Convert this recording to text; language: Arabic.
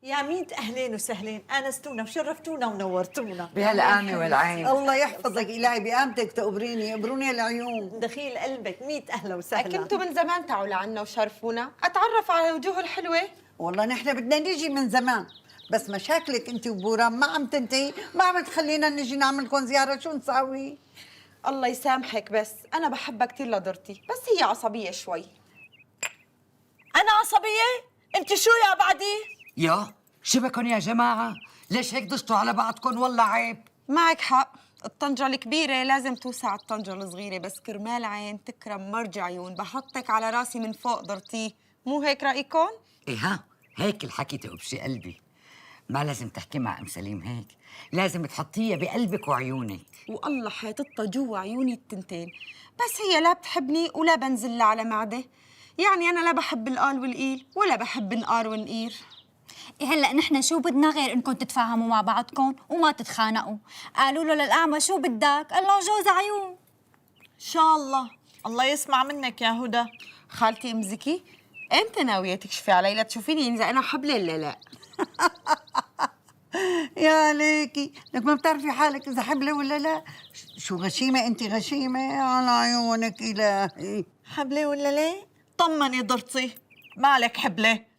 يا ميت أهلين وسهلين، آنستونا وشرفتونا ونورتونا. بهالقامة والعين. الله يحفظك إلهي بقامتك تقبريني، قبروني العيون. دخيل قلبك، ميت أهلا وسهلا. كنتوا من زمان تعوا لعنا وشرفونا، أتعرف على وجوه الحلوة. والله نحن بدنا نيجي من زمان، بس مشاكلك انت وبورام ما عم تنتهي، ما عم تخلينا نجي نعملكم زيارة، شو نساوي؟ الله يسامحك، بس أنا بحبها كثير لدرتي، بس هي عصبية شوي. أنا عصبية؟ أنت شو يا بعدي؟ يا شبكن يا جماعة، ليش هيك دشتوا على بعضكم؟ والله عيب. معك حق، الطنجة الكبيرة لازم توسع الطنجة الصغيرة، بس كرمال عين تكرم مرج عيون، بحطك على راسي من فوق درتي، مو هيك رأيكم؟ إيه ها، هيك الحكي تقبشي قلبي. ما لازم تحكي مع أم سليم هيك، لازم تحطيها بقلبك وعيونك. والله حاططها جوا عيوني التنتين، بس هي لا بتحبني ولا بنزل لها على معدة، يعني أنا لا بحب القال والقيل ولا بحب نقار ونقير. إيه هلا نحن شو بدنا غير انكم تتفاهموا مع بعضكم وما تتخانقوا؟ قالوا له للأعمى شو بدك؟ قال له جوز عيون. إن شاء الله، الله يسمع منك يا هدى. خالتي ام زكي، امتى ناوية تكشفي علي لتشوفيني إذا أنا حبلة ولا لا؟ يا ليكي، لك ما بتعرفي حالك إذا حبلة ولا لا؟ شو غشيمة أنت، غشيمة على عيونك إلهي. حبلة ولا ليه؟ طمني ضرتي، مالك حبلة؟